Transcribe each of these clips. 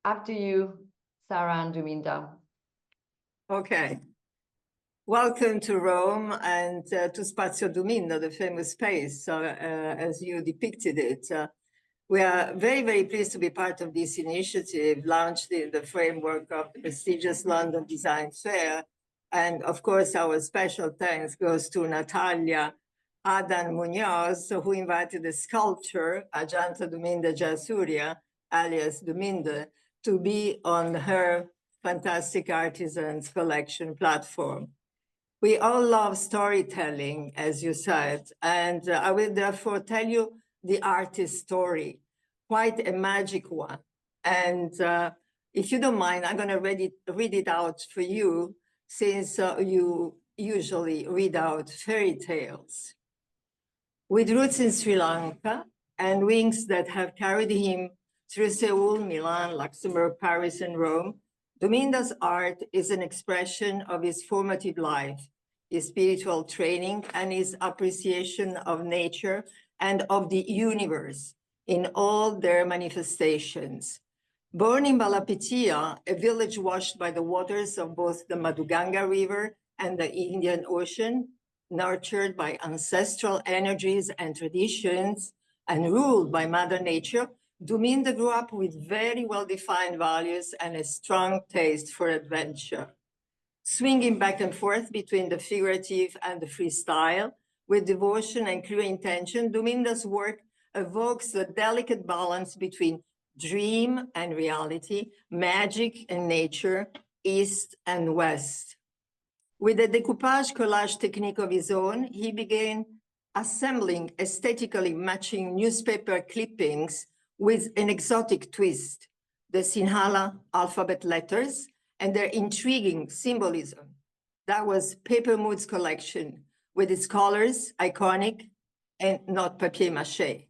After you, Sarah and Duminda. Okay. Welcome to Rome and to Spazio Duminda, the famous space, as you depicted it. We are very, very pleased to be part of this initiative launched in the framework of the prestigious London Design Fair. And of course, our special thanks goes to Natalia Adan Munoz, who invited the sculptor, Ajanta Duminda Jasuria, alias Duminda, to be on her fantastic Artisans Collection platform. We all love storytelling, as you said, and I will therefore tell you the artist's story, quite a magic one. And if you don't mind, I'm going to read it out for you, since you usually read out fairy tales. With roots in Sri Lanka and wings that have carried him through Seoul, Milan, Luxembourg, Paris, and Rome, Duminda's art is an expression of his formative life, his spiritual training, and his appreciation of nature and of the universe in all their manifestations. Born in Balapitia, a village washed by the waters of both the Madhuganga River and the Indian Ocean, nurtured by ancestral energies and traditions, and ruled by Mother Nature, Duminda grew up with very well-defined values and a strong taste for adventure. Swinging back and forth between the figurative and the freestyle, with devotion and clear intention, Duminda's work evokes the delicate balance between dream and reality, magic and nature, east and west. With a decoupage collage technique of his own, he began assembling aesthetically matching newspaper clippings with an exotic twist, the Sinhala alphabet letters and their intriguing symbolism. That was Paper Mood's collection, with its colors, iconic and not papier-mâché.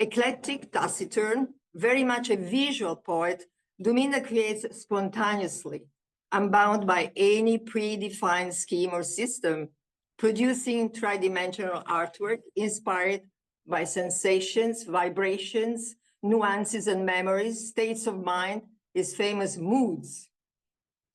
Eclectic, taciturn, very much a visual poet, Duminda creates spontaneously, unbound by any predefined scheme or system, producing tridimensional artwork inspired by sensations, vibrations, nuances and memories, states of mind, his famous moods.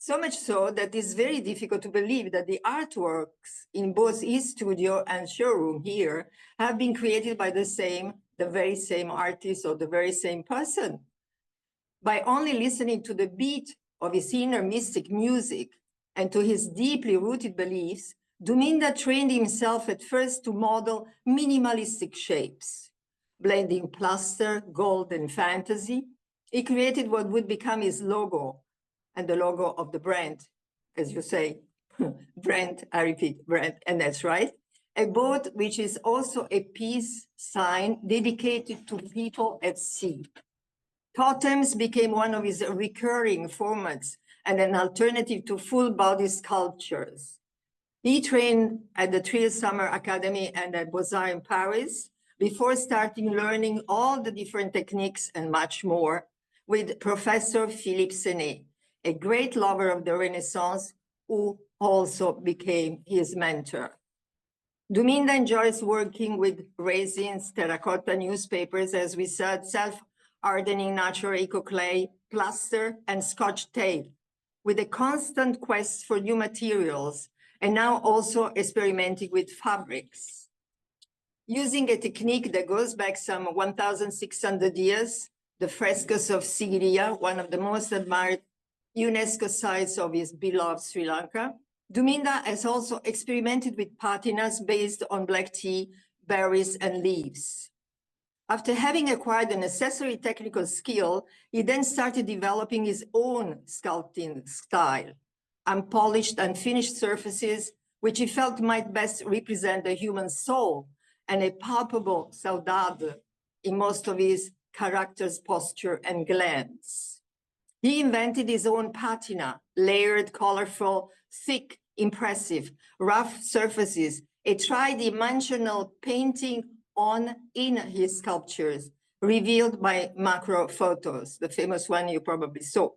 So much so that it's very difficult to believe that the artworks in both his studio and showroom here have been created by the very same artist or the very same person. By only listening to the beat of his inner mystic music and to his deeply rooted beliefs, Duminda trained himself at first to model minimalistic shapes. Blending plaster, gold, and fantasy, he created what would become his logo and the logo of the brand, as you say, brand, I repeat, brand, and that's right. A boat which is also a peace sign dedicated to people at sea. Totems became one of his recurring formats and an alternative to full body sculptures. He trained at the Trier Summer Academy and at Beaux-Arts in Paris before starting learning all the different techniques and much more with Professor Philippe Senet, a great lover of the Renaissance who also became his mentor. Duminda enjoys working with resins, terracotta newspapers, as we said, self-hardening natural eco-clay, plaster, and Scotch tape, with a constant quest for new materials, and now also experimenting with fabrics. Using a technique that goes back some 1,600 years, the frescoes of Sigiriya, one of the most admired UNESCO sites of his beloved Sri Lanka, Duminda has also experimented with patinas based on black tea, berries, and leaves. After having acquired the necessary technical skill, he then started developing his own sculpting style, unpolished, unfinished surfaces, which he felt might best represent the human soul, and a palpable saudade in most of his character's posture and glance. He invented his own patina, layered, colorful, thick, impressive, rough surfaces, a tridimensional painting in his sculptures, revealed by macro photos, the famous one you probably saw.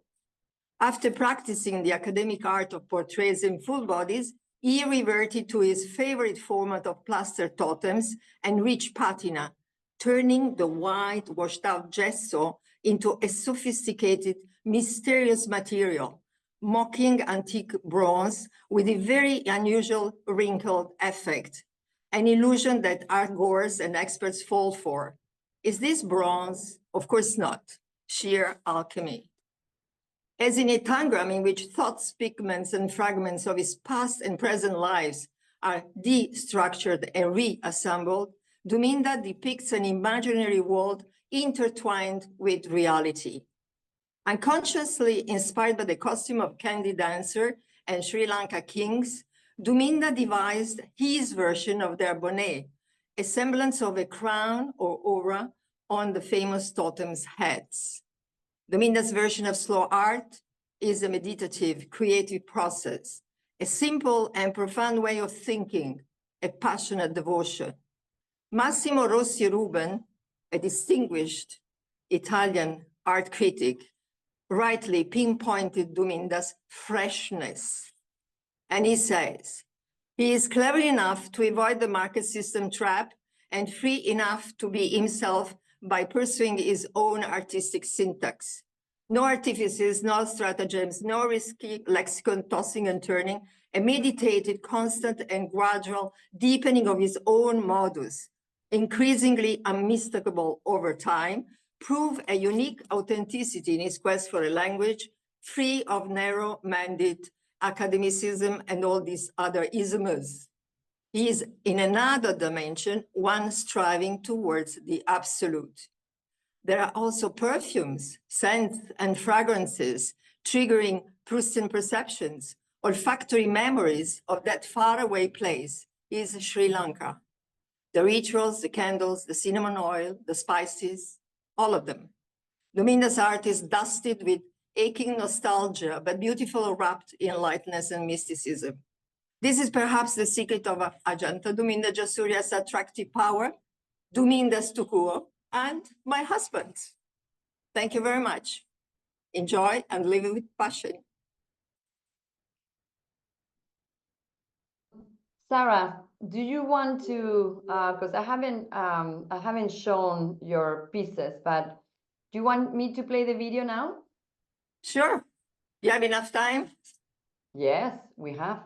After practicing the academic art of portraits in full bodies, he reverted to his favorite format of plaster totems and rich patina, turning the white washed out gesso into a sophisticated, mysterious material, mocking antique bronze with a very unusual wrinkled effect, an illusion that art goers and experts fall for. Is this bronze? Of course not. Sheer alchemy. As in a tangram in which thoughts, pigments, and fragments of his past and present lives are destructured and reassembled, Duminda depicts an imaginary world intertwined with reality. Unconsciously inspired by the costume of Candy Dancer and Sri Lanka kings, Duminda devised his version of their bonnet, a semblance of a crown or aura on the famous totems' heads. Duminda's version of slow art is a meditative, creative process, a simple and profound way of thinking, a passionate devotion. Massimo Rossi Ruben, a distinguished Italian art critic, rightly pinpointed Duminda's freshness. And he says, he is clever enough to avoid the market system trap and free enough to be himself by pursuing his own artistic syntax. No artifices, no stratagems, no risky lexicon tossing and turning, a meditated, constant and gradual deepening of his own modus, increasingly unmistakable over time, prove a unique authenticity in his quest for a language free of narrow-minded academicism and all these other isms. He is in another dimension, one striving towards the absolute. There are also perfumes, scents, and fragrances triggering Proustian perceptions, olfactory memories of that faraway place is Sri Lanka. The rituals, the candles, the cinnamon oil, the spices, all of them. Duminda's art is dusted with aching nostalgia, but beautiful, wrapped in lightness and mysticism. This is perhaps the secret of Ajanta Duminda Jasuria's attractive power, Duminda's Tukuo, and my husband. Thank you very much. Enjoy and live with passion. Sarah, do you want to, because I haven't shown your pieces, but do you want me to play the video now? Sure. You have enough time? Yes, we have.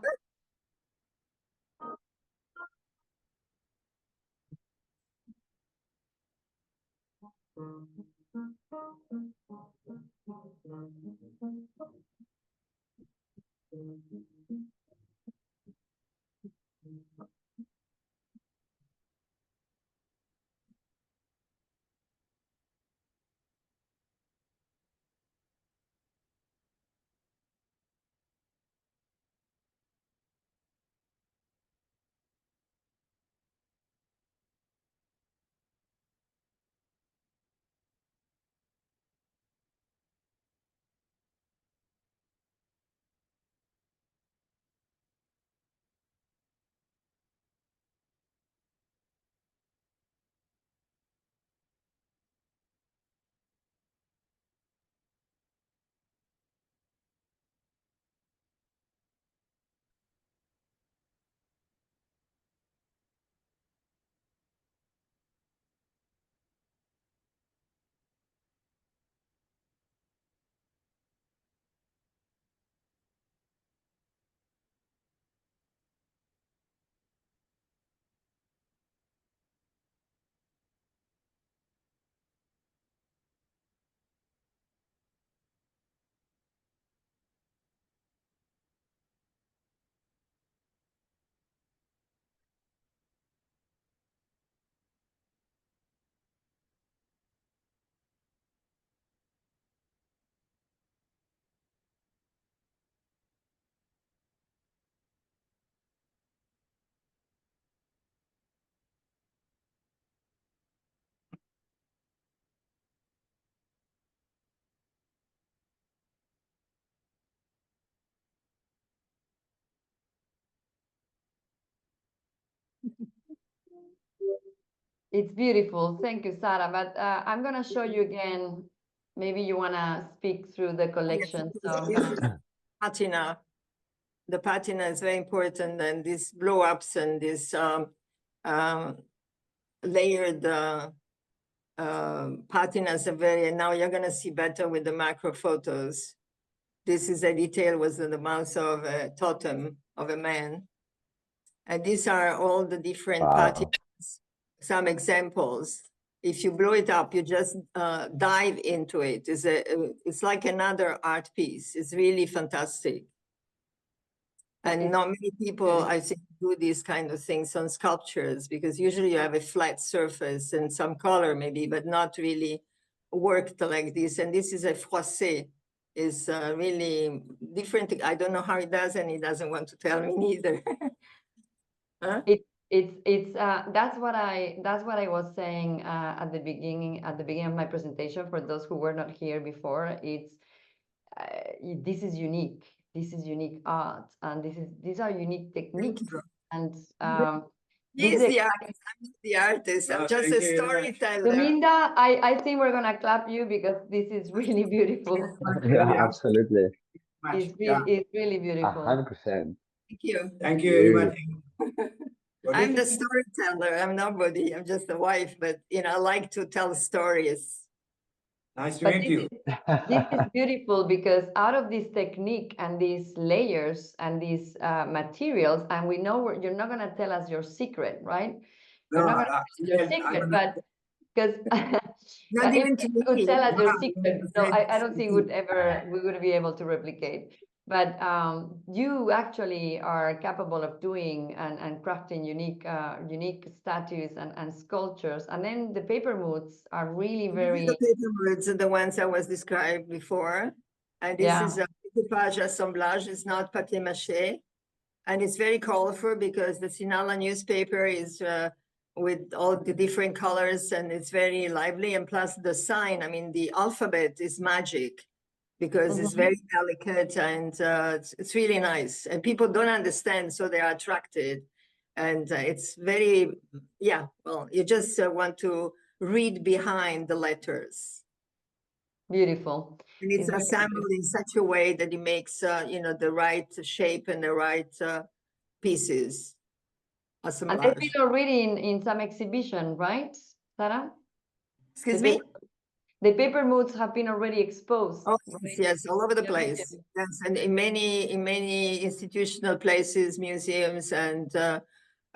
It's beautiful. Thank you, Sarah. But I'm going to show you again. Maybe you want to speak through the collection. Yes, So I'm gonna... patina. The patina is very important, and these blow-ups and this layered patinas are very, and now you're going to see better with the macro photos. This is a detail was in the mouth of a totem of a man. And these are all the different patinas, some examples. If you blow it up, you just dive into it. It's like another art piece. It's really fantastic. And not many people, I think, do these kind of things on sculptures, because usually you have a flat surface and some color maybe, but not really worked like this. And this is a froissé. Is really different. I don't know how he does, and he doesn't want to tell me neither. Huh? That's what I was saying at the beginning of my presentation. For those who were not here before, this is unique. This is unique art, and these are unique techniques. And He's the artist. I'm the artist. I'm just a storyteller. Duminda, I think we're gonna clap you because this is really beautiful. Yeah, absolutely. It's really beautiful. 100%. Thank you. Thank you very much. I'm the storyteller. I'm nobody. I'm just a wife, but I like to tell stories. Nice to meet you. This is beautiful because out of this technique and these layers and these materials, and we know you're not going to tell us your secret, right? You're not going to tell us your secret, but because if you could tell us your secret, no, I don't think we would be able to replicate. But you actually are capable of doing and crafting unique statues and sculptures. And then the paper moods are really very... The paper moods are the ones I was described before. And this is a découpage assemblage. It's not papier mâché. And it's very colorful because the Sinhala newspaper is with all the different colors, and it's very lively. And plus the sign, I mean, the alphabet is magic, because it's very delicate, and it's really nice. And people don't understand, so they are attracted. And it's very, well, you just want to read behind the letters. Beautiful. And it's assembled in such a way that it makes, the right shape and the right pieces. And they've been already in some exhibition, right, Sarah? Excuse me? The paper moods have been already exposed. Oh, yes, all over the place. Yes, and in many institutional places, museums, and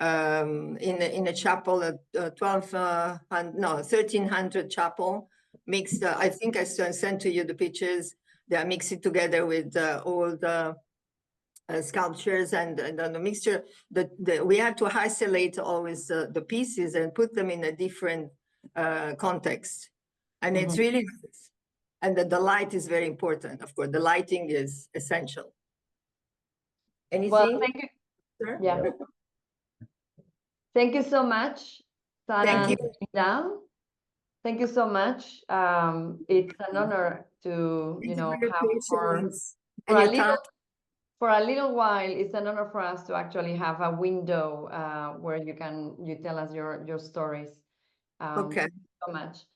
in a chapel at 1300 chapel, mixed. I think I sent to you the pictures. They are mixed together with all the sculptures and the mixture. We had to isolate always the pieces and put them in a different context. And it's really nice. And the light is very important. Of course, the lighting is essential. Anything? Well, thank you. Sure. Yeah. Thank you so much, Sarah. Thank you. Thank you so much. It's an honor to, have for a little while. It's an honor for us to actually have a window where you tell us your stories. Okay. Thank you so much.